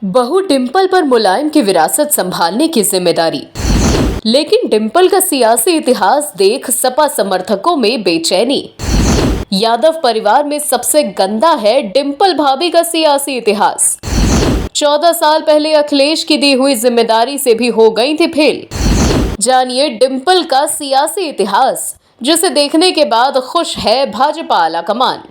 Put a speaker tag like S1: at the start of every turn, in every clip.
S1: बहू डिंपल पर मुलायम की विरासत संभालने की जिम्मेदारी। लेकिन डिंपल का सियासी इतिहास देख सपा समर्थकों में बेचैनी। यादव परिवार में सबसे गंदा है डिंपल भाभी का सियासी इतिहास। 14 साल पहले अखिलेश की दी हुई जिम्मेदारी से भी हो गई थी फेल। जानिए डिंपल का सियासी इतिहास, जिसे देखने के बाद खुश है भाजपा आलाकमान।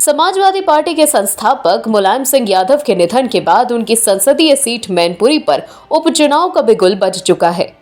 S1: समाजवादी पार्टी के संस्थापक मुलायम सिंह यादव के निधन के बाद उनकी संसदीय सीट मैनपुरी पर उपचुनाव का बिगुल बज चुका है।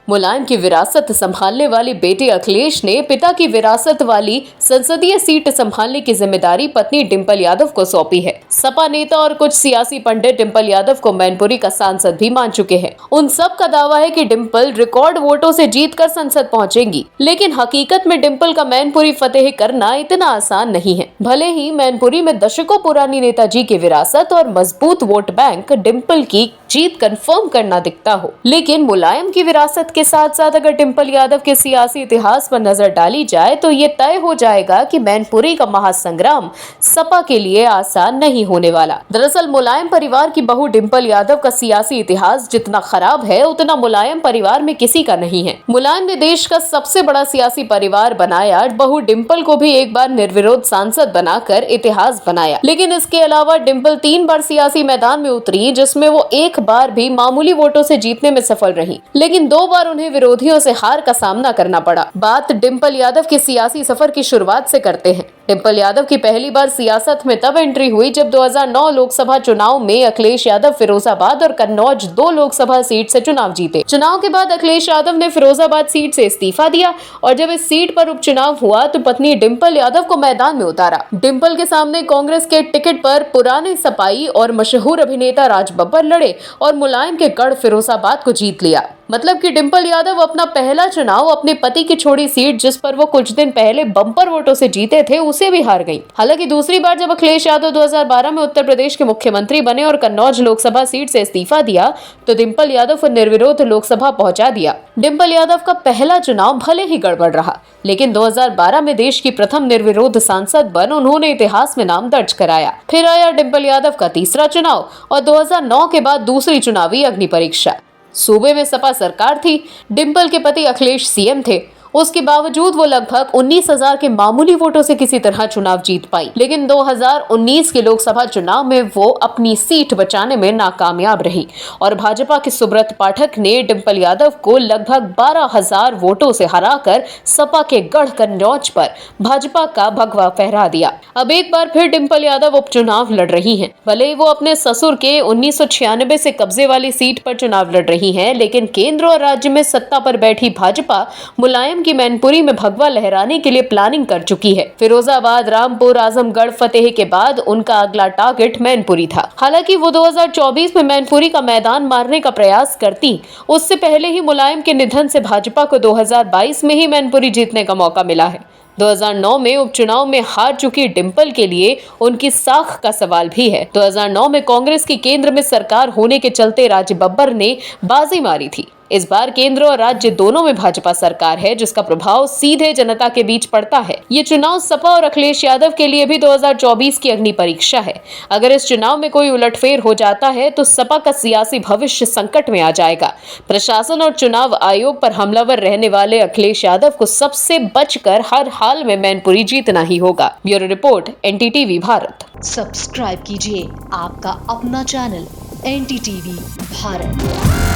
S1: मुलायम की विरासत संभालने वाली बेटे अखिलेश ने पिता की विरासत वाली संसदीय सीट संभालने की जिम्मेदारी पत्नी डिंपल यादव को सौंपी है। सपा नेता और कुछ सियासी पंडित डिंपल यादव को मैनपुरी का सांसद भी मान चुके हैं। उन सब का दावा है कि डिंपल रिकॉर्ड वोटों से जीतकर संसद पहुंचेंगी, लेकिन हकीकत में डिंपल का मैनपुरी फतेह करना इतना आसान नहीं है। भले ही मैनपुरी में दशकों पुरानी नेताजी की विरासत और मजबूत वोट बैंक डिंपल की जीत कंफर्म करना दिखता हो, लेकिन मुलायम की विरासत के साथ साथ अगर डिंपल यादव के सियासी इतिहास पर नजर डाली जाए तो ये तय हो जाएगा कि मैनपुरी का महासंग्राम सपा के लिए आसान नहीं होने वाला। दरअसल मुलायम परिवार की बहू डिंपल यादव का सियासी इतिहास जितना खराब है उतना मुलायम परिवार में किसी का नहीं है। मुलायम ने देश का सबसे बड़ा सियासी परिवार बनाया, बहू डिंपल को भी एक बार निर्विरोध सांसद बनाकर इतिहास बनाया, लेकिन इसके अलावा डिंपल 3 बार सियासी मैदान में उतरी, जिसमें वो एक बार भी मामूली वोटों से जीतने में सफल रही, लेकिन 2 बार उन्हें विरोधियों से हार का सामना करना पड़ा। बात डिंपल यादव के सियासी सफर की शुरुआत से करते हैं। डिंपल यादव की पहली बार सियासत में तब एंट्री हुई जब 2009 लोकसभा चुनाव में अखिलेश यादव फिरोजाबाद और कन्नौज 2 लोकसभा सीट से चुनाव जीते। चुनाव के बाद अखिलेश यादव ने फिरोजाबाद सीट से इस्तीफा दिया और जब इस सीट पर उपचुनाव हुआ तो पत्नी डिंपल यादव को मैदान में उतारा। डिंपल के सामने कांग्रेस के टिकट पर पुराने सपाई और मशहूर अभिनेता राज बब्बर लड़े और मुलायम के गढ़ फिरोजाबाद को जीत लिया। मतलब कि डिंपल यादव अपना पहला चुनाव अपने पति की छोड़ी सीट, जिस पर वो कुछ दिन पहले बम्पर वोटों से जीते थे, उसे भी हार गई। हालांकि दूसरी बार जब अखिलेश यादव 2012 में उत्तर प्रदेश के मुख्यमंत्री बने और कन्नौज लोकसभा सीट से इस्तीफा दिया तो डिंपल यादव को निर्विरोध लोकसभा पहुंचा दिया। डिंपल यादव का पहला चुनाव भले ही गड़बड़ रहा, लेकिन 2012 में देश की प्रथम निर्विरोध सांसद बन उन्होंने इतिहास में नाम दर्ज कराया। फिर आया डिंपल यादव का तीसरा चुनाव और 2009 के बाद दूसरी चुनावी अग्नि परीक्षा। सूबे में सपा सरकार थी, डिंपल के पति अखिलेश सीएम थे, उसके बावजूद वो लगभग 19,000 के मामूली वोटों से किसी तरह चुनाव जीत पाई। लेकिन 2019 के लोकसभा चुनाव में वो अपनी सीट बचाने में नाकामयाब रही और भाजपा के सुब्रत पाठक ने डिंपल यादव को लगभग 12,000 वोटों से हराकर सपा के गढ़ कन्नौज पर भाजपा का भगवा फहरा दिया। अब एक बार फिर डिंपल यादव उपचुनाव लड़ रही हैं। भले ही वो अपने ससुर के 1996 से कब्जे वाली सीट पर चुनाव लड़ रही हैं, लेकिन केंद्र और राज्य में सत्ता पर बैठी भाजपा मुलायम की मैनपुरी में भगवा लहराने के लिए प्लानिंग कर चुकी है। फिरोजाबाद, रामपुर, आजमगढ़ फतेह के बाद उनका अगला टारगेट मैनपुरी था। हालांकि वो 2024 में मैनपुरी का मैदान मारने का प्रयास करती, उससे पहले ही मुलायम के निधन से भाजपा को 2022 में ही मैनपुरी जीतने का मौका मिला है। 2009 में उपचुनाव में हार चुकी डिंपल के लिए उनकी साख का सवाल भी है। 2009 में कांग्रेस की केंद्र में सरकार होने के चलते राज बब्बर ने बाजी मारी थी। इस बार केंद्र और राज्य दोनों में भाजपा सरकार है, जिसका प्रभाव सीधे जनता के बीच पड़ता है। ये चुनाव सपा और अखिलेश यादव के लिए भी 2024 की अग्नि परीक्षा है। अगर इस चुनाव में कोई उलटफेर हो जाता है तो सपा का सियासी भविष्य संकट में आ जाएगा। प्रशासन और चुनाव आयोग पर हमलावर रहने वाले अखिलेश यादव को सबसे बचकर हर हाल में मैनपुरी जीतना ही होगा। Bureau report, NTTV Bharat.
S2: Subscribe कीजिए आपका अपना चैनल NTTV भारत।